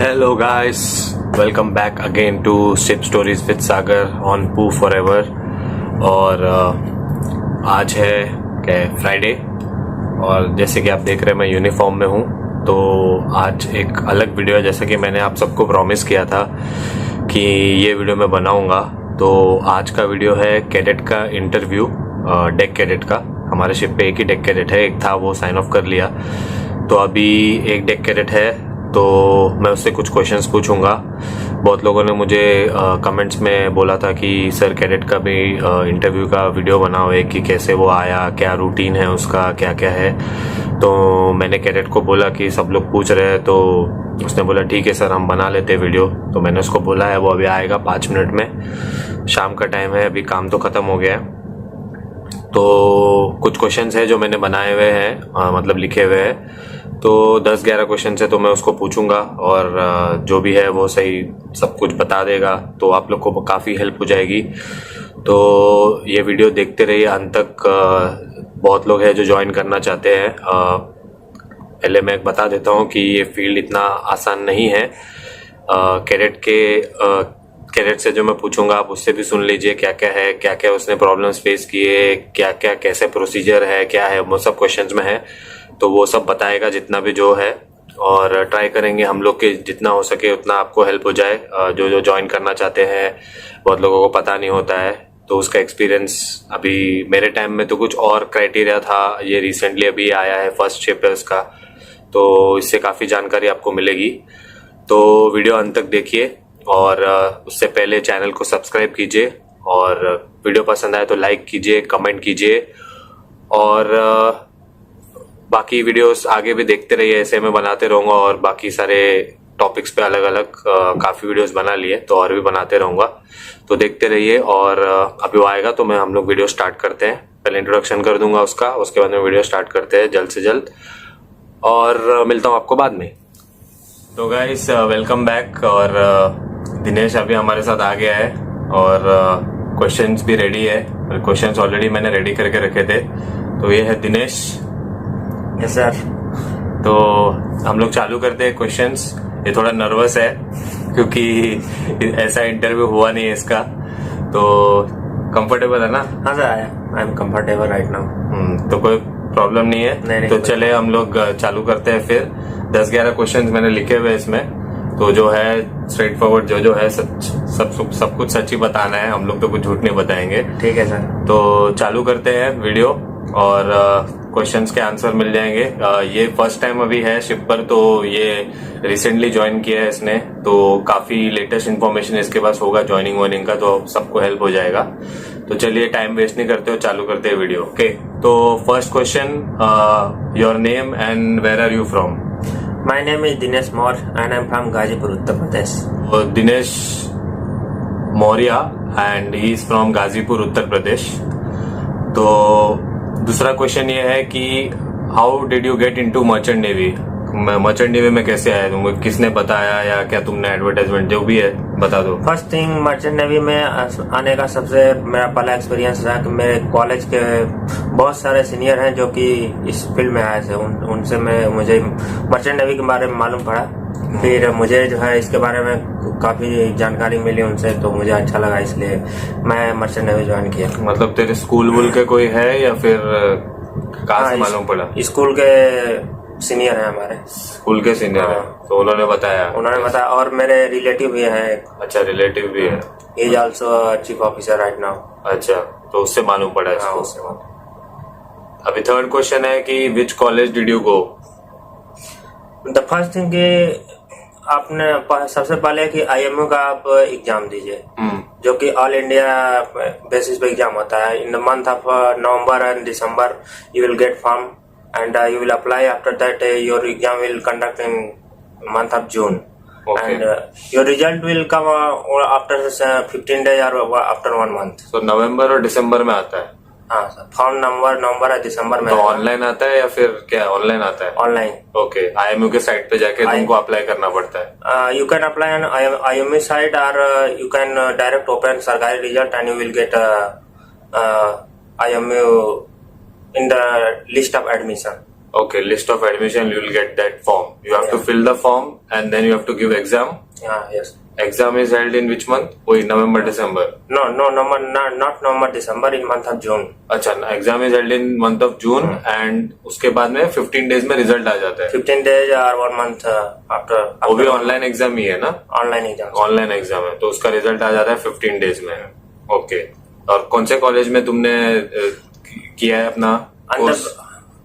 Hello guys, welcome back again to Ship Stories with Sagar on Poo Forever। और आज है क्या है फ्राइडे, और जैसे कि आप देख रहे हैं मैं यूनिफॉर्म में हूँ। तो आज एक अलग वीडियो है, जैसा कि मैंने आप सबको प्रॉमिस किया था कि ये वीडियो मैं बनाऊँगा। तो आज का वीडियो है कैडेट का इंटरव्यू, डेक कैडेट का। हमारे शिप पे एक ही डेक कैडेट है, एक था वो साइन ऑफ कर लिया, तो अभी एक डेक कैडेट है। तो मैं उससे कुछ क्वेश्चंस पूछूंगा। बहुत लोगों ने मुझे कमेंट्स में बोला था कि सर कैडेट का भी इंटरव्यू का वीडियो बनाओ एक, कि कैसे वो आया, क्या रूटीन है उसका, क्या क्या है। तो मैंने कैडेट को बोला कि सब लोग पूछ रहे हैं, तो उसने बोला ठीक है सर हम बना लेते हैं वीडियो। तो मैंने उसको बोला है, वो अभी आएगा 5 मिनट में। शाम का टाइम है, अभी काम तो ख़त्म हो गया है। तो कुछ क्वेश्चंस है जो मैंने बनाए हुए हैं, मतलब लिखे हुए हैं। तो 10-11 क्वेश्चन है, तो मैं उसको पूछूंगा और जो भी है वो सही सब कुछ बता देगा, तो आप लोग को काफ़ी हेल्प हो जाएगी। तो ये वीडियो देखते रहिए अंत तक। बहुत लोग हैं जो ज्वाइन करना चाहते हैं। पहले मैं बता देता हूँ कि ये फील्ड इतना आसान नहीं है। कैडेट से जो मैं पूछूंगा आप उससे भी सुन लीजिए क्या क्या है, क्या क्या उसने प्रॉब्लम्स फेस किए, क्या क्या कैसे प्रोसीजर है, क्या है, वो सब क्वेश्चंस में है। तो वो सब बताएगा जितना भी जो है, और ट्राई करेंगे हम लोग के जितना हो सके उतना आपको हेल्प हो जाए। जो जो ज्वाइन करना चाहते हैं, बहुत लोगों को पता नहीं होता है, तो उसका एक्सपीरियंस अभी मेरे टाइम में तो कुछ और क्राइटेरिया था, ये रिसेंटली अभी आया है, फर्स्ट शिप है उसका, तो इससे काफ़ी जानकारी आपको मिलेगी। तो वीडियो अंत तक देखिए, और उससे पहले चैनल को सब्सक्राइब कीजिए, और वीडियो पसंद आए तो लाइक कीजिए, कमेंट कीजिए, और बाकी वीडियोस आगे भी देखते रहिए। ऐसे मैं बनाते रहूँगा, और बाकी सारे टॉपिक्स पे अलग अलग काफ़ी वीडियोस बना लिए, तो और भी बनाते रहूँगा। तो देखते रहिए, और अभी वो आएगा तो हम लोग वीडियो स्टार्ट करते हैं। पहले इंट्रोडक्शन कर दूंगा उसका, उसके बाद में वीडियो स्टार्ट करते हैं जल्द से जल्द, और मिलता हूँ आपको बाद में। तो गाइस वेलकम बैक। और दिनेश अभी हमारे साथ आ गया है, और क्वेश्चंस भी रेडी है। क्वेश्चंस ऑलरेडी मैंने रेडी करके रखे थे। तो ये है दिनेश। Yes sir. तो हम लोग चालू करते हैं क्वेश्चंस। ये थोड़ा नर्वस है क्योंकि ऐसा इंटरव्यू हुआ नहीं है इसका। तो कंफर्टेबल है ना? हाँ sir, I am comfortable right now. तो कोई प्रॉब्लम नहीं है। नहीं, तो चले हम लोग चालू करते हैं फिर। 10-11 क्वेश्चंस मैंने लिखे हुए इसमें, तो जो है स्ट्रेट फॉरवर्ड जो है सब कुछ सच ही बताना है। हम लोग तो कुछ झूठ नहीं बताएंगे। ठीक है सर। तो चालू करते हैं वीडियो, और क्वेश्चंस के आंसर मिल जाएंगे। ये फर्स्ट टाइम अभी है शिप पर, तो ये रिसेंटली ज्वाइन किया है इसने, तो काफी लेटेस्ट इन्फॉर्मेशन इसके पास होगा ज्वाइनिंग वाइनिंग का, तो सबको हेल्प हो जाएगा। तो चलिए टाइम वेस्ट नहीं करते हो, चालू करते हैं वीडियो। ओके, तो first question, your name and where are you from? My name is Dinesh Maurya and I am from Ghazipur Uttar Pradesh. Dinesh Maurya and he is from Ghazipur Uttar Pradesh. तो दूसरा क्वेश्चन ये है कि how did you get into merchant navy? Merchant navy में कैसे आया तुमको? किसने बताया, या क्या तुमने एडवर्टाइजमेंट, जो भी है बता दो। फर्स्ट थिंग, मर्चेंट नेवी में आने का सबसे मेरा पहला एक्सपीरियंस रहा कि मेरे कॉलेज के बहुत सारे सीनियर हैं जो कि इस फील्ड में आए थे। उनसे मुझे मर्चेंट नेवी के बारे में मालूम पड़ा। फिर मुझे जो है इसके बारे में काफी जानकारी मिली उनसे, तो मुझे अच्छा लगा, इसलिए मैं मर्चेंट नेवी ज्वाइन किया। मतलब तेरे स्कूल वूल के कोई है, या फिर कहाँ से मालूम पड़ा? स्कूल के सीनियर है हमारे। स्कूल के सीनियर है, तो उन्होंने बताया? और मेरे रिलेटिव भी है। अच्छा, रिलेटिव भी है। Is also chief officer right now. अच्छा, तो उससे मालूम पड़ा है। उससे अभी थर्ड क्वेश्चन है कि which college did you go? The first thing आपने सबसे पहले कि IMU का आप एग्जाम दीजिए, जो कि ऑल इंडिया बेसिस पे एग्जाम होता है। In the month of November and December you will get form and you will apply. After that your exam will conduct in month of June. Okay. And your result will come after 15 days or after 1 month. So नवंबर और दिसंबर में आता है? हाँ sir, form नवंबर या दिसंबर में। तो online आता है या फिर क्या? ऑनलाइन आता है। ऑनलाइन। ओके, IMU के साइट पे जाके तुमको अप्लाई करना पड़ता है? You can apply on IMU site, और यू कैन डायरेक्ट ओपन सरकारी result and you will get IMU in the list of admission. Okay, list of admission, you will get that form. You have to fill the form and then you have to give exam. Yes. Exam is held in which month? वही November, December. No, not November, December, in month of June. अच्छा, exam is held in month of June and उसके बाद में 15 days में result आ जाता है. 15 days or 1 month after. वो भी ऑनलाइन एग्जाम ही है ना? Online exam. ऑनलाइन एग्जाम है तो उसका रिजल्ट आ जाता है 15 डेज में. ओके. और कौन से कॉलेज में तुमने किया है अपना कोर्स?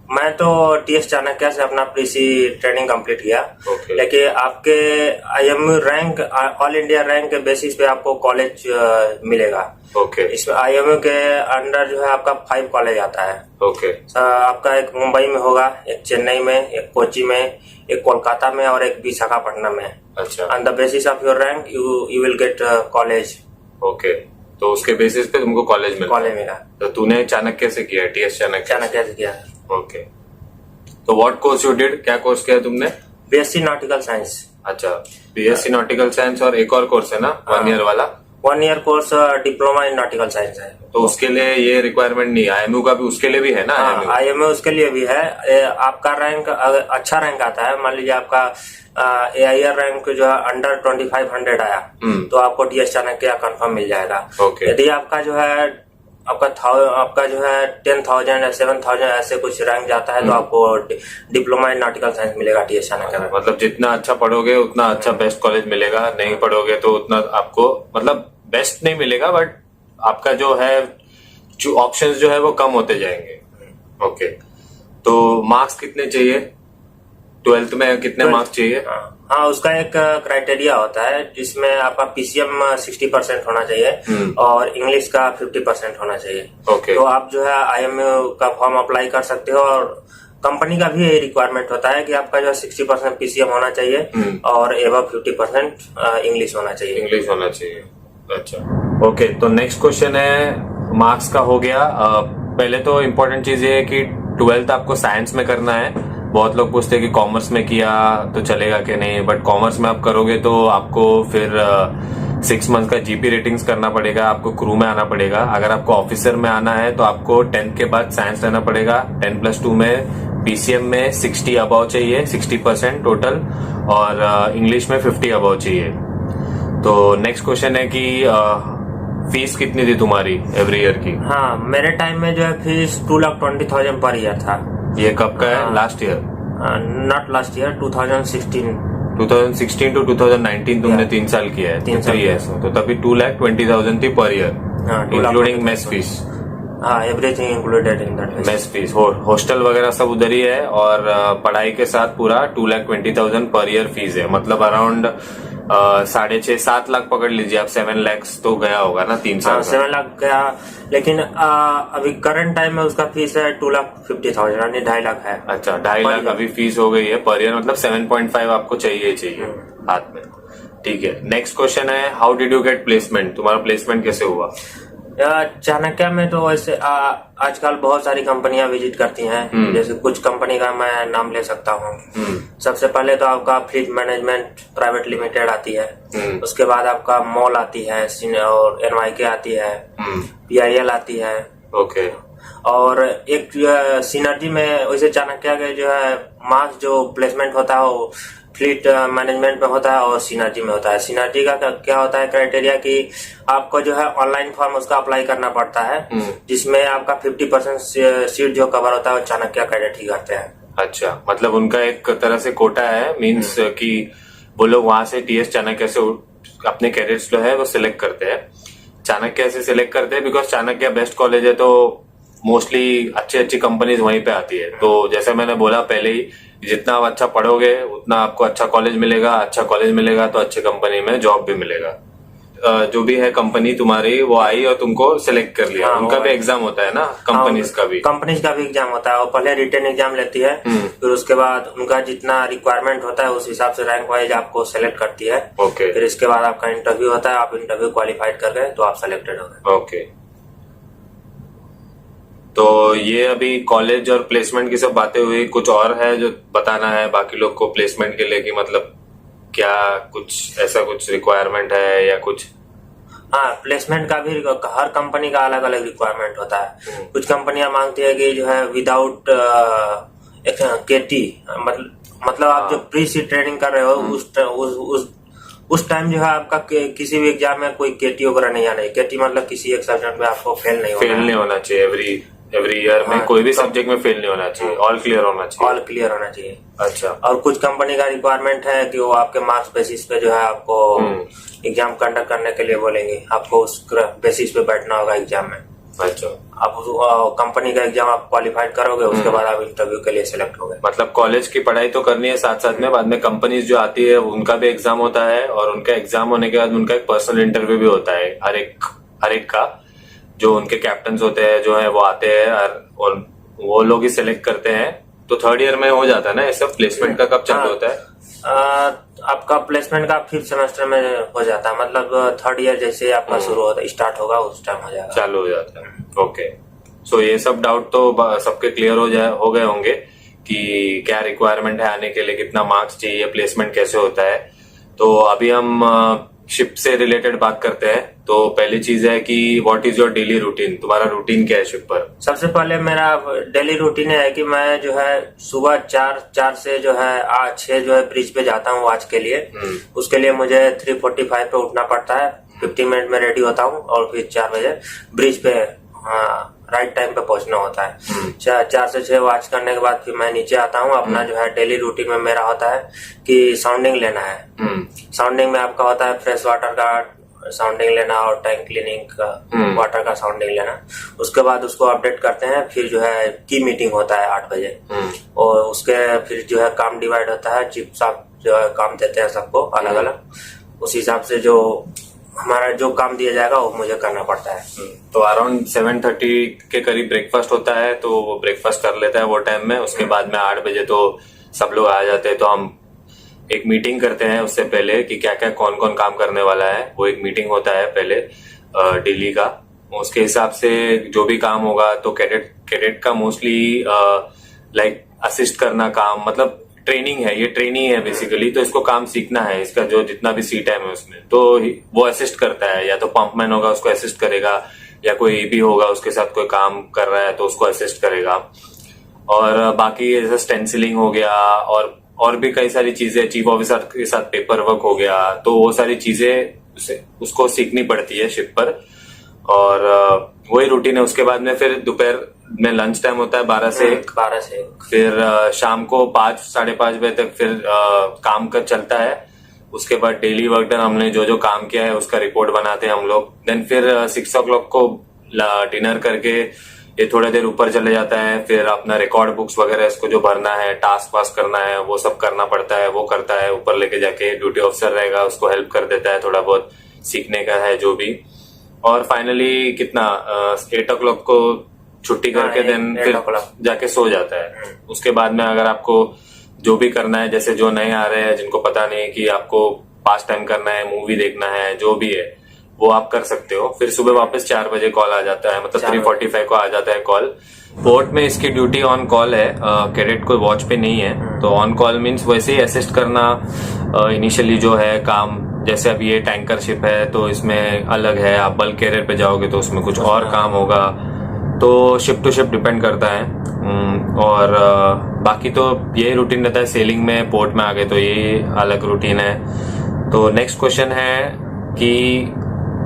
मैं तो टीएस चाणक्य से अपना पीसी ट्रेनिंग कंप्लीट किया. Okay. लेकिन आपके IMU rank, all India rank के बेसिस पे आपको कॉलेज मिलेगा. ओके. इसमें आईएमयू के अंडर जो है आपका 5 कॉलेज आता है. ओके. आपका एक मुंबई में होगा, एक चेन्नई में, एक कोची में, एक कोलकाता में और एक विशाखापट्टनम में. अच्छा. On the basis of your rank you will get college. Okay. तो उसके बेसिस पे तुमको कॉलेज मिला. तो तूने चाणक्य से किया, टीएस चाणक्य से किया. ओके. तो व्हाट कोर्स यू डिड? क्या कोर्स किया तुमने? BSc nautical science. अच्छा, बीएससी नॉटिकल साइंस. और एक और कोर्स है ना 1 ईयर वाला? 1 year course diploma in nautical science है. तो उसके लिए ये रिक्वायरमेंट नहीं है. आईएमयू का भी उसके लिए भी है ना? आईएमयू उसके लिए भी है. आपका रैंक अच्छा रैंक आता है, मान लीजिए आपका एआईआर रैंक जो है अंडर 2500 आया तो आपको टीएस चाणक्य कंफर्म मिल जाएगा. यदि आपका जो है आपका जो है 10,000 या 7,000 ऐसे कुछ रैंक जाता है तो आपको डिप्लोमा इन नॉटिकल साइंस मिलेगा टीएस चाणक्य में. मतलब जितना अच्छा पढ़ोगे उतना अच्छा बेस्ट कॉलेज मिलेगा. नहीं पढ़ोगे तो उतना आपको मतलब बेस्ट नहीं मिलेगा, बट आपका जो है जो ऑप्शंस जो है वो कम होते जाएंगे. ओके. तो मार्क्स कितने चाहिए 12th में? कितने मार्क्स चाहिए? हाँ, उसका एक क्राइटेरिया होता है जिसमें आपका पीसीएम 60% होना चाहिए और इंग्लिश का 50% होना चाहिए. ओके. तो आप जो है आईएमयू का फॉर्म अप्लाई कर सकते हो और कंपनी का भी यही रिक्वायरमेंट होता है कि आपका जो है 60% पीसीएम होना चाहिए और एबव 50% इंग्लिश होना चाहिए. अच्छा. ओके. तो नेक्स्ट क्वेश्चन है, मार्क्स का हो गया. पहले तो इम्पोर्टेंट चीज ये है कि 12th आपको साइंस में करना है. बहुत लोग पूछते हैं कि कॉमर्स में किया तो चलेगा कि नहीं, बट कॉमर्स में आप करोगे तो आपको फिर 6 मंथ का जीपी रेटिंग्स करना पड़ेगा. आपको क्रू में आना पड़ेगा. अगर आपको ऑफिसर में आना है तो आपको 10th के बाद साइंस लेना पड़ेगा. 10+2 में पीसीएम में 60 अबाव चाहिए, 60% टोटल, और इंग्लिश में 50 अबाव चाहिए. तो नेक्स्ट क्वेश्चन है कि फीस कितनी थी तुम्हारी एवरी ईयर की? हाँ, मेरे टाइम में जो है फीस 2,20,000 पर ईयर था. ये कब का है? Last year? Not last year, 2016 to 2019 तुमने 3 साल किया है. 3 ईयर्स. तो तभी 2,20,000 थी per year, including mess fees. Everything included in that. Mess fees, hostel वगैरह सब उधर ही है, और पढ़ाई के साथ पूरा 2,20,000 पर ईयर फीस है. मतलब अराउंड 6.5-7 लाख पकड़ लीजिए आप. 7 लाख तो गया होगा ना 3 साल. 7 लाख गया. लेकिन अभी करंट टाइम में उसका फीस है 2,50,000 यानी 2.5 लाख है. अच्छा, 2.5 लाख अभी फीस हो गई है पर ईयर. मतलब 7.5 आपको चाहिए हाथ में. ठीक है. नेक्स्ट क्वेश्चन है, how did you gate placement? तुम्हारा प्लेसमेंट कैसे हुआ? चाणक्य में तो वैसे आजकल बहुत सारी कंपनियां विजिट करती हैं. जैसे कुछ कंपनी का मैं नाम ले सकता हूँ. सबसे पहले तो आपका फ्लीट मैनेजमेंट प्राइवेट लिमिटेड आती है. उसके बाद आपका मॉल आती है और एनवाईके आती है, पीआईएल आती है. ओके. और एक सिनर्जी में वैसे चाणक्य के जो है मास जो प्लेसमेंट होता है वो फ्लीट मैनेजमेंट में होता है और सिनर्जी में होता है. सिनर्जी का क्या होता है क्राइटेरिया कि आपको जो है ऑनलाइन फॉर्म उसका अप्लाई करना पड़ता है, जिसमें आपका 50% सीट जो कवर होता है वो चाणक्य कैडेट ही करते हैं. अच्छा, मतलब उनका एक तरह से कोटा है, मीन्स कि वो लोग वहां से टीएस चाणक्य से अपने कैडेट्स जो है वो सिलेक्ट करते हैं. चाणक्य से सिलेक्ट करते हैं बिकॉज चाणक्य बेस्ट कॉलेज है, तो मोस्टली अच्छी कंपनीज वहीं पे आती है. तो जैसे मैंने बोला पहले ही, जितना आप अच्छा पढ़ोगे उतना आपको अच्छा कॉलेज मिलेगा तो अच्छी कंपनी में जॉब भी मिलेगा. जो भी है कंपनी तुम्हारी वो आई और तुमको सिलेक्ट कर लिया. उनका भी एग्जाम होता है ना, कंपनीज का भी एग्जाम होता है. और पहले रिटन एग्जाम लेती है, फिर उसके बाद उनका जितना रिक्वायरमेंट होता है उस हिसाब से रैंक वाइज आपको सेलेक्ट करती है. ओके. फिर इसके बाद आपका इंटरव्यू होता है. आप इंटरव्यू क्वालिफाइड कर गए तो आप सेलेक्टेड हो गए. ओके. तो ये अभी कॉलेज और प्लेसमेंट की सब बातें हुई. कुछ और है जो बताना है बाकी लोग को प्लेसमेंट के लिए, कि मतलब क्या कुछ ऐसा कुछ रिक्वायरमेंट है या कुछ? हाँ, प्लेसमेंट का भी हर कंपनी का अलग अलग रिक्वायरमेंट होता है. कुछ कंपनियां मांगती है कि जो है विदाउट एक केटी मतलब आप जो प्री सी ट्रेनिंग कर रहे हो उस टाइम जो है आपका किसी भी एग्जाम में कोई केटी वगैरह नहीं आना है। केटी मतलब किसी एक सब्जेक्ट में आपको फेल नहीं होना चाहिए। एवरी ईयर में कोई भी सब्जेक्ट में फेल नहीं होना चाहिए, ऑल क्लियर होना चाहिए। अच्छा। और कुछ कंपनी का रिक्वायरमेंट है कि वो आपके मार्क्स बेसिस पे जो है आपको एग्जाम कंडक्ट करने के लिए बोलेंगे, आपको उस बेसिस पे बैठना होगा एग्जाम में। अच्छा। आप कंपनी का एग्जाम आप क्वालिफाइड करोगे, उसके बाद आप इंटरव्यू के लिए सिलेक्ट होगे। मतलब कॉलेज की पढ़ाई तो करनी है साथ साथ में, बाद में कंपनीज जो आती है उनका भी एग्जाम होता है, और उनका एग्जाम होने के बाद उनका एक पर्सनल इंटरव्यू भी होता है हर एक का। जो उनके कैप्टन होते हैं जो है वो आते हैं और वो लोग ही सिलेक्ट करते हैं। तो थर्ड ईयर में हो जाता है ना ये सब? प्लेसमेंट का कब चालू होता है? आपका प्लेसमेंट का 5th सेमेस्टर में हो जाता है, मतलब थर्ड ईयर जैसे आपका शुरू होता है, स्टार्ट होगा उस टाइम हो जाएगा, चालू हो जाता है। ओके। सो ये सब डाउट तो सबके क्लियर हो गए होंगे कि क्या रिक्वायरमेंट है आने के लिए, कितना मार्क्स चाहिए, प्लेसमेंट कैसे होता है। तो अभी हम शिप से रिलेटेड बात करते हैं। तो पहली चीज है कि what is your daily routine? तुम्हारा रूटीन क्या है शिप पर? सबसे पहले मेरा डेली रूटीन है कि मैं जो है सुबह 4 से जो है 6 जो है ब्रिज पे जाता हूँ वॉच के लिए। उसके लिए मुझे 3:45 पे उठना पड़ता है, 15 मिनट में रेडी होता हूँ और फिर 4 बजे ब्रिज पे राइट टाइम पे पहुंचना होता है। 4 से 6 वॉच करने के बाद फिर मैं नीचे आता हूँ। अपना जो है डेली रूटीन में मेरा होता है कि साउंडिंग लेना है। साउंडिंग में आपका होता है फ्रेश वाटर का साउंडिंग लेना और टैंक क्लीनिंग का वाटर का साउंडिंग लेना। उसके बाद उसको अपडेट करते हैं। फिर जो है की मीटिंग होता है 8 बजे और उसके फिर जो है काम डिवाइड होता है। चीफ साहब जो है काम देते हैं सबको अलग अलग, उस हिसाब से जो हमारा जो काम दिया जाएगा वो मुझे करना पड़ता है। तो अराउंड 7:30 के करीब ब्रेकफास्ट होता है, तो वो ब्रेकफास्ट कर लेता है वो टाइम में। उसके बाद में 8 बजे तो सब लोग आ जाते हैं। तो हम एक मीटिंग करते हैं उससे पहले कि क्या क्या कौन कौन काम करने वाला है। वो एक मीटिंग होता है पहले डेली का। उसके हिसाब से जो भी काम होगा तो कैडेट का मोस्टली लाइक असिस्ट करना काम, मतलब ट्रेनिंग है, ये ट्रेनिंग है बेसिकली। तो इसको काम सीखना है, इसका जो जितना भी सी टाइम है उसमें तो वो असिस्ट करता है। या तो पंपमैन होगा उसको असिस्ट करेगा, या कोई एबी होगा उसके साथ कोई काम कर रहा है तो उसको असिस्ट करेगा। और बाकी जैसे स्टेंसिलिंग हो गया और भी कई सारी चीजें, चीफ ऑफिसर के साथ पेपर वर्क हो गया, तो वो सारी चीजें उसको सीखनी पड़ती है शिप पर। और वही रूटीन है। उसके बाद में फिर दोपहर में लंच टाइम होता है 12 से 1। फिर शाम को 5 साढ़े 5 बजे तक फिर काम कर चलता है। उसके बाद डेली वर्क डन, हमने जो जो काम किया है उसका रिपोर्ट बनाते हैं हम लोग। देन फिर 6 o'clock को डिनर करके ये थोड़ा देर ऊपर चले जाता है। फिर अपना रिकॉर्ड बुक्स वगैरह इसको जो भरना है, टास्क पास करना है, वो सब करना पड़ता है, वो करता है। ऊपर लेके जाके ड्यूटी ऑफिसर रहेगा, उसको हेल्प कर देता है, थोड़ा बहुत सीखने का है जो भी। और फाइनली कितना 8 o'clock को छुट्टी करके देन फिर जाके सो जाता है। उसके बाद में अगर आपको जो भी करना है, जैसे जो नए आ रहे हैं जिनको पता नहीं कि आपको पास टाइम करना है, मूवी देखना है, जो भी है वो आप कर सकते हो। फिर सुबह वापस 4 बजे कॉल आ जाता है, मतलब 3:45 को आ जाता है कॉल। पोर्ट में इसकी ड्यूटी ऑन कॉल है, कैडेट को वॉच पे नहीं है। तो ऑन कॉल मीन्स वैसे ही असिस्ट करना इनिशियली जो है काम। जैसे अब ये टैंकर शिप है तो इसमें अलग है, आप बल्क कैरियर पे जाओगे तो उसमें कुछ और काम होगा। तो शिप टू शिप डिपेंड करता है। और बाकी तो यही रूटीन रहता है। सेलिंग में पोर्ट में आ गए तो ये अलग रूटीन है। तो नेक्स्ट क्वेश्चन है कि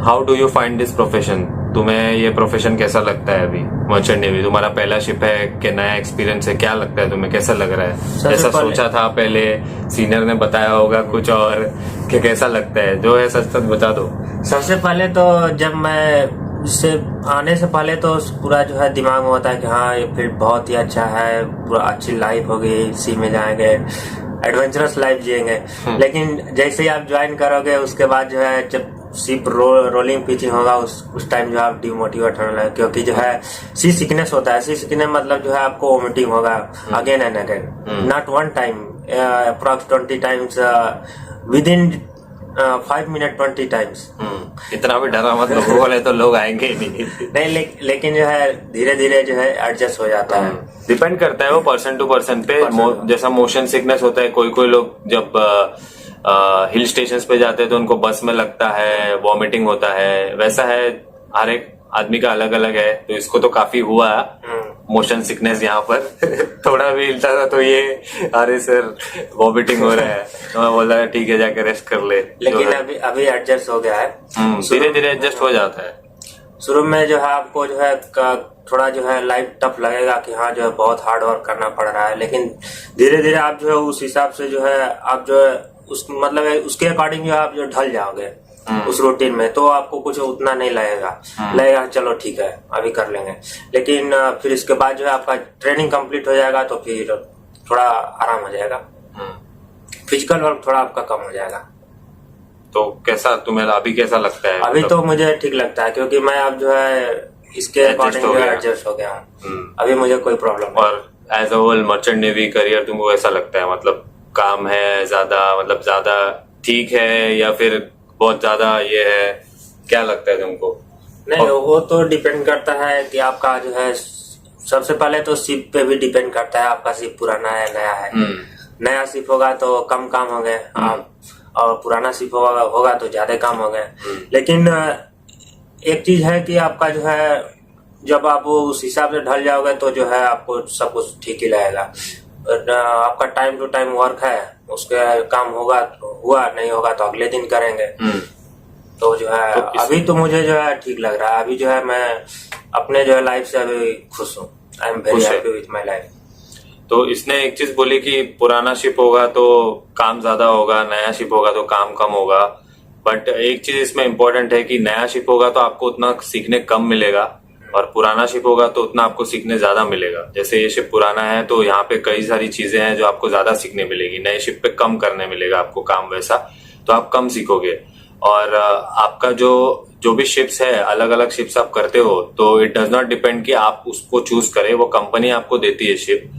how do you find this profession? तुम्हें ये प्रोफेशन कैसा लगता है? अभी मर्चेंट नेवी तुम्हारा पहला शिप है कि नया एक्सपीरियंस है, क्या लगता है तुम्हें, कैसा लग रहा है? जैसा सोचा था पहले, सीनियर ने बताया होगा कुछ और, कि कैसा लगता है? जो है सच सच बता दो। सबसे पहले तो जब मैं इससे आने से पहले तो पूरा जो है दिमाग में होता है कि हाँ ये फील्ड बहुत ही अच्छा है, पूरा अच्छी लाइफ होगी, सी में जाएंगे, एडवेंचरस लाइफ जिएंगे। लेकिन जैसे ही आप ज्वाइन करोगे उसके बाद जो है जब शिप रोलिंग पिचिंग होगा उस टाइम जो आप डिमोटिवेट होने लगे, क्योंकि जो है सी सिकनेस होता है। सी सिकनेस मतलब जो है आपको वोमिटिंग होगा again and again, not one time, approx 20 times with in 5 minute 20 times. इतना भी डरा मत, लोगों वाले तो लोग आएंगे ही नहीं। लेकिन जो है धीरे धीरे जो है एडजस्ट हो जाता है। डिपेंड करता है वो पर्सन टू पर्सन पे। जैसा मोशन सिकनेस होता है, कोई लोग जब हिल स्टेशन पे जाते हैं तो उनको बस में लगता है, वॉमिटिंग होता है, वैसा है। हर एक आदमी का अलग अलग है। तो इसको तो काफी हुआ मोशन सिकनेस यहाँ पर थोड़ा भी हिलता था तो ये अरे सर वॉमिटिंग हो रहा है, तो मैं बोल रहा ठीक है जाके रेस्ट कर ले। लेकिन अभी अभी एडजस्ट हो गया है। धीरे धीरे एडजस्ट हो जाता है। शुरू में जो है आपको जो है थोड़ा जो है लाइफ टफ लगेगा कि हाँ जो है बहुत हार्ड वर्क करना पड़ रहा है, लेकिन धीरे धीरे आप जो है उस हिसाब से जो है आप जो है उस मतलब उसके अकॉर्डिंग जो आप जो ढल जाओगे उस रूटीन में, तो आपको कुछ उतना नहीं लगेगा चलो ठीक है अभी कर लेंगे। लेकिन फिर इसके बाद जो है आपका ट्रेनिंग कंप्लीट हो जाएगा तो फिर थोड़ा आराम हो जाएगा, फिजिकल वर्क थोड़ा आपका कम हो जाएगा। तो कैसा तुम्हें अभी कैसा लगता है? अभी तो मुझे ठीक लगता है क्योंकि मैं अब जो है इसके अकॉर्डिंग एडजस्ट हो गया हूँ। अभी मुझे कोई प्रॉब्लम नहीं। और as a whole merchant navy career तुमको ऐसा लगता है, मतलब काम है ज्यादा, मतलब ज्यादा ठीक है या फिर बहुत ज्यादा ये है, क्या लगता है तुमको? नहीं वो तो डिपेंड करता है कि आपका जो है सबसे पहले तो शिप पे भी डिपेंड करता है, आपका शिप पुराना है नया है। नया शिप होगा तो कम काम हो गए आप, और पुराना शिप होगा तो ज्यादा काम हो गए। लेकिन एक चीज है कि आपका जो है जब आप उस हिसाब से ढल जाओगे तो जो है आपको सब कुछ ठीक ही लगेगा। आपका टाइम टू टाइम वर्क है, उसके काम होगा तो हुआ, नहीं होगा तो अगले दिन करेंगे। तो जो है तो अभी तो मुझे जो है ठीक लग रहा है। अभी जो है मैं अपने जो है लाइफ से अभी खुश हूँ। I am very happy with my life. तो इसने एक चीज बोली कि पुराना शिप होगा तो काम ज्यादा होगा, नया शिप होगा तो काम कम होगा। बट एक चीज इसमें इम्पोर्टेंट है कि नया शिप होगा तो आपको उतना सीखने कम मिलेगा और पुराना शिप होगा तो उतना आपको सीखने ज्यादा मिलेगा। जैसे ये शिप पुराना है तो यहाँ पे कई सारी चीजें हैं जो आपको ज्यादा सीखने मिलेगी, नए शिप पे कम करने मिलेगा आपको काम वैसा, तो आप कम सीखोगे। और आपका जो भी शिप्स है, अलग अलग शिप्स आप करते हो तो इट डज नॉट डिपेंड कि आप उसको चूज करें, वो कंपनी आपको देती है शिप।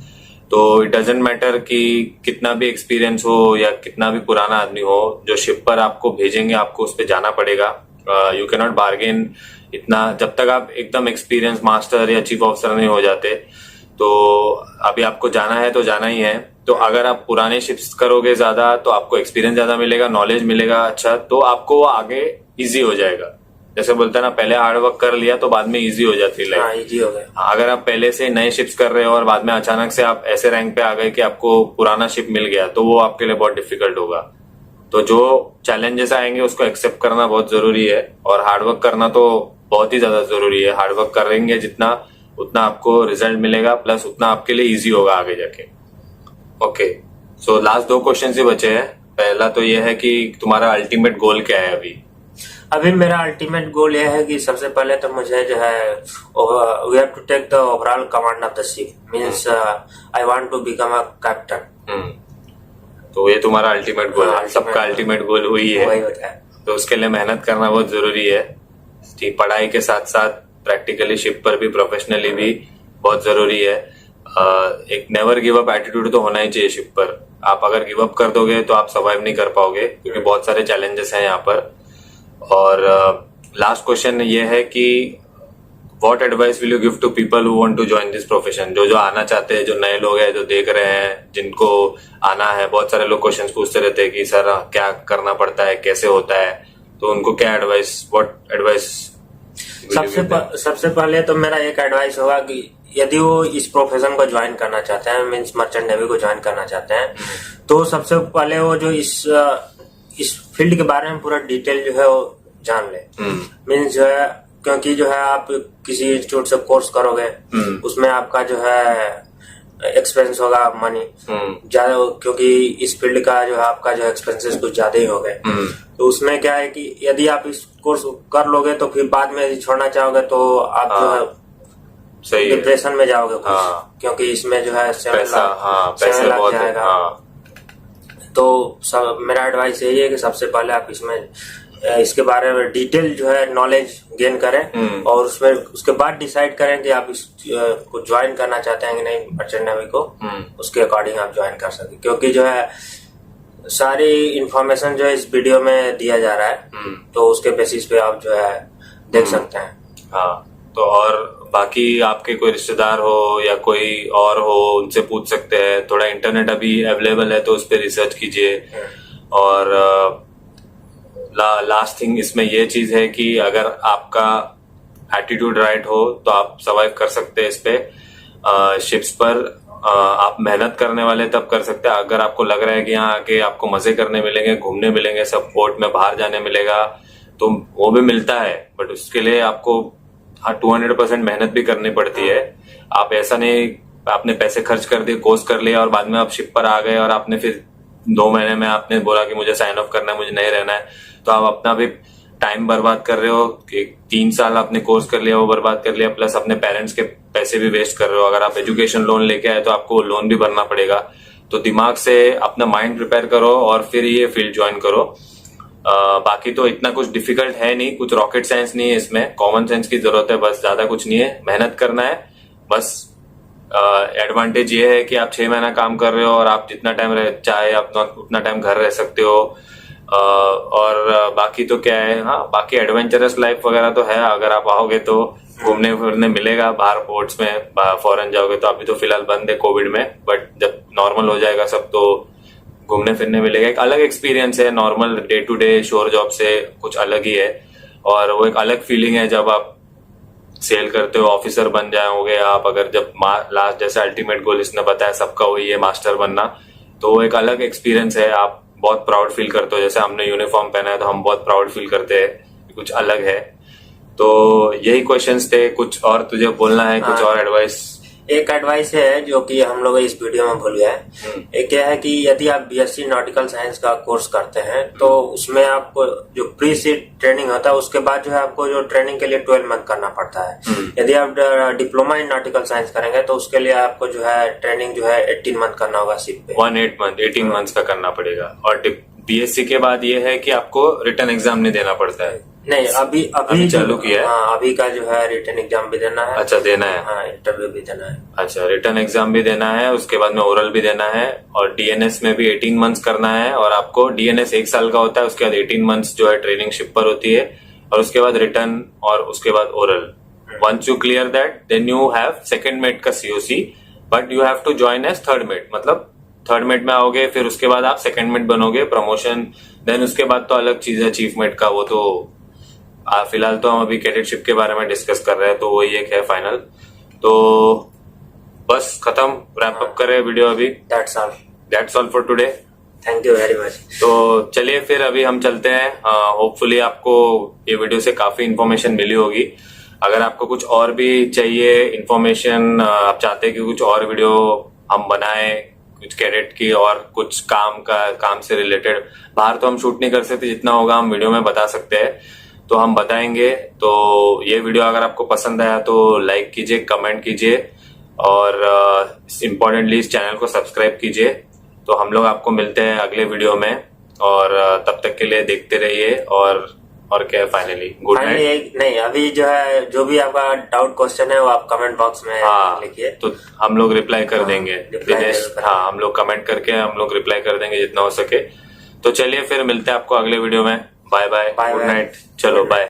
तो इट डजेंट मैटर कि कितना भी एक्सपीरियंस हो या कितना भी पुराना आदमी हो, जो शिप पर आपको भेजेंगे आपको उस पर जाना पड़ेगा। यू कैन नॉट बार्गेन इतना जब तक आप एकदम एक्सपीरियंस मास्टर या चीफ ऑफिसर नहीं हो जाते। तो अभी आपको जाना है तो जाना ही है। तो अगर आप पुराने शिप्स करोगे ज्यादा तो आपको एक्सपीरियंस ज्यादा मिलेगा, नॉलेज मिलेगा अच्छा, तो आपको आगे इजी हो जाएगा। जैसे बोलते हैं ना, पहले हार्ड वर्क कर लिया तो बाद में इजी हो जाती है लाइफ। इजी हो गया। अगर आप पहले से नए शिप्स कर रहे हो और बाद में अचानक से आप ऐसे रैंक पे आ गए कि आपको पुराना शिप मिल गया, तो वो आपके लिए बहुत डिफिकल्ट होगा। तो जो चैलेंजेस आएंगे उसको एक्सेप्ट करना बहुत जरूरी है और हार्डवर्क करना तो बहुत ही ज्यादा जरूरी है। हार्डवर्क करेंगे जितना उतना आपको रिजल्ट मिलेगा, प्लस उतना आपके लिए इजी होगा आगे जाके। ओके, सो लास्ट 2 क्वेश्चन ही बचे हैं। पहला तो ये है कि तुम्हारा अल्टीमेट गोल क्या है अभी? मेरा अल्टीमेट गोल ये है कि सबसे पहले तो मुझे जो है we have to take the overall command of the ship, means I want to become a captain. तो ये तुम्हारा अल्टीमेट गोल है। सबका अल्टीमेट गोल वही है। तो उसके लिए मेहनत करना बहुत जरूरी है। पढ़ाई के साथ साथ प्रैक्टिकली शिप पर भी, प्रोफेशनली भी बहुत जरूरी है। एक नेवर गिव अप एटीट्यूड तो होना ही चाहिए शिप पर। आप अगर गिव अप कर दोगे तो आप सर्वाइव नहीं कर पाओगे, क्योंकि बहुत सारे चैलेंजेस हैं यहाँ पर। और लास्ट क्वेश्चन ये है कि what advice will you give to people who want to join this profession? जो आना चाहते हैं, जो नए लोग हैं, जो देख रहे हैं, जिनको आना है। बहुत सारे लोग क्वेश्चंस पूछते रहते हैं कि सर क्या करना पड़ता है, कैसे होता है, तो उनको क्या एडवाइस, व्हाट एडवाइस? सबसे पहले तो मेरा एक एडवाइस होगा कि यदि वो इस प्रोफेशन को ज्वाइन करना चाहते हैं, मीन्स मर्चेंट नेवी को ज्वाइन करना चाहते हैं, तो सबसे पहले वो जो इस फील्ड के बारे में पूरा डिटेल जो है वो जान ले। मीन्स जो है, क्योंकि जो है आप किसी इंस्टीट्यूट से कोर्स करोगे, उसमें आपका जो है एक्सपेंस होगा मनी ज्यादा, क्योंकि इस फील्ड का जो है आपका जो एक्सपेंसेस कुछ ज्यादा ही हो गए। तो उसमें क्या है कि यदि आप इस कोर्स कर लोगे तो फिर बाद में यदि छोड़ना चाहोगे तो आप जो है डिप्रेशन में जाओगे, क्योंकि इसमें जो है 7 लाख जाएगा। तो मेरा एडवाइस यही है कि सबसे पहले आप इसके बारे में डिटेल जो है नॉलेज गेन करें और उसमें उसके बाद डिसाइड करें कि आप इसको ज्वाइन करना चाहते हैं कि नहीं मर्चेंट नेवी को। उसके अकॉर्डिंग आप ज्वाइन कर सकते, क्योंकि जो है सारी इंफॉर्मेशन जो है इस वीडियो में दिया जा रहा है, तो उसके बेसिस पे आप जो है देख सकते हैं। हाँ, तो और बाकी आपके कोई रिश्तेदार हो या कोई और हो, उनसे पूछ सकते हैं। थोड़ा इंटरनेट अभी अवेलेबल है तो उस पर रिसर्च कीजिए। और लास्ट थिंग इसमें ये चीज है कि अगर आपका एटीट्यूड राइट हो तो आप सर्वाइव कर सकते हैं इस पे। शिप्स पर आप मेहनत करने वाले तब कर सकते हैं अगर आपको लग रहा है कि यहाँ आके आपको मजे करने मिलेंगे, घूमने मिलेंगे, सब पोर्ट में बाहर जाने मिलेगा, तो वो भी मिलता है, बट उसके लिए आपको 200% मेहनत भी करनी पड़ती है। आप ऐसा नहीं आपने पैसे खर्च कर दिए, कोर्स कर लिया और बाद में आप शिप पर आ गए और आपने फिर 2 महीने में आपने बोला कि मुझे साइन ऑफ करना है, मुझे नहीं रहना है, तो आप अपना भी टाइम बर्बाद कर रहे हो कि 3 साल आपने कोर्स कर लिया वो बर्बाद कर लिया, प्लस अपने पेरेंट्स के पैसे भी वेस्ट कर रहे हो। अगर आप एजुकेशन लोन लेके आए तो आपको लोन भी भरना पड़ेगा। तो दिमाग से अपना माइंड प्रिपेयर करो और फिर ये फील्ड ज्वाइन करो। बाकी तो इतना कुछ डिफिकल्ट है नहीं, कुछ रॉकेट साइंस नहीं है इसमें, कॉमन सेंस की जरूरत है बस, ज्यादा कुछ नहीं है, मेहनत करना है बस। एडवांटेज ये है कि आप 6 महीना काम कर रहे हो और आप जितना टाइम चाहे आप उतना टाइम घर रह सकते हो। और बाकी तो क्या है, हाँ बाकी एडवेंचरस लाइफ वगैरह तो है, अगर आप आओगे तो घूमने फिरने मिलेगा बाहर पोर्ट्स में, फॉरेन जाओगे तो अभी तो फिलहाल बंद है कोविड में, बट जब नॉर्मल हो जाएगा सब तो घूमने फिरने मिलेगा। एक अलग एक्सपीरियंस है, नॉर्मल डे टू डे शोर जॉब से कुछ अलग ही है, और वो एक अलग फीलिंग है जब आप सेल करते हो, ऑफिसर बन जाओगे आप, अगर जब लास्ट जैसे अल्टीमेट गोल इसने बताया सबका वही है मास्टर बनना, तो वो एक अलग एक्सपीरियंस है, आप बहुत प्राउड फील करते हो। जैसे हमने यूनिफॉर्म पहना है तो हम बहुत प्राउड फील करते हैं, कुछ अलग है। तो यही क्वेश्चंस थे, कुछ और तुझे बोलना है, कुछ और एडवाइस? एक एडवाइस है जो कि हम लोग इस वीडियो में भूल गए। एक क्या है कि यदि आप बीएससी नॉटिकल साइंस का कोर्स करते हैं तो उसमें आपको जो प्री सीड ट्रेनिंग होता है उसके बाद जो है आपको जो ट्रेनिंग के लिए 12 मंथ करना पड़ता है। यदि आप डिप्लोमा इन नॉटिकल साइंस करेंगे तो उसके लिए आपको जो है ट्रेनिंग जो है 18 मंथ करना होगा शिप पे। 18 मंथ्स का करना पड़ेगा। और बीएससी के बाद ये है कि आपको रिटर्न एग्जाम नहीं देना पड़ता है। नहीं, अभी चालू किया है। हाँ, अभी का जो है रिटर्न एग्जाम भी देना है। अच्छा, देना है। हाँ, इंटरव्यू भी देना है। अच्छा, रिटर्न एग्जाम भी देना है, उसके बाद में ओरल भी देना है, और डीएनएस में भी 18 मंथ्स करना है। और आपको डीएनएस 1 साल का होता है, उसके बाद 18 मंथ्स जो है ट्रेनिंग शिप पर होती है, और उसके बाद रिटर्न और उसके बाद oral. Once you clear that then you have second mate का COC, but you have to join as third mate, मतलब थर्ड मेट में आओगे, फिर उसके बाद आप सेकंड मेट बनोगे, प्रमोशन, देन उसके बाद तो अलग चीज है चीफ मेट का, वो तो फिलहाल तो हम अभी कैडेटशिप के बारे में डिस्कस कर रहे हैं, तो वही एक है फाइनल। तो बस खत्म, रैप अप करें वीडियो अभी। That's all for today. Thank you very much. तो चलिए फिर अभी हम चलते हैं। होपफुली आपको ये वीडियो से काफी इन्फॉर्मेशन मिली होगी। अगर आपको कुछ और भी चाहिए इन्फॉर्मेशन, आप चाहते हैं कि कुछ और वीडियो हम बनाए, कुछ कैडेट की और कुछ काम से रिलेटेड, बाहर तो हम शूट नहीं कर सकते, जितना होगा हम वीडियो में बता सकते हैं, तो हम बताएंगे। तो ये वीडियो अगर आपको पसंद आया तो लाइक कीजिए, कमेंट कीजिए, और इम्पोर्टेंटली इस चैनल को सब्सक्राइब कीजिए। तो हम लोग आपको मिलते हैं अगले वीडियो में, और तब तक के लिए देखते रहिए। और क्या है फाइनली, गुड नाइट। नहीं, अभी जो है जो भी आपका डाउट क्वेश्चन है वो आप कमेंट बॉक्स में लिखिए, तो हम लोग रिप्लाई कर देंगे दिनेश। हाँ, हम लोग कमेंट करके हम लोग रिप्लाई कर देंगे जितना हो सके। तो चलिए फिर मिलते हैं आपको अगले वीडियो में। बाय बाय, गुड नाइट, चलो बाय।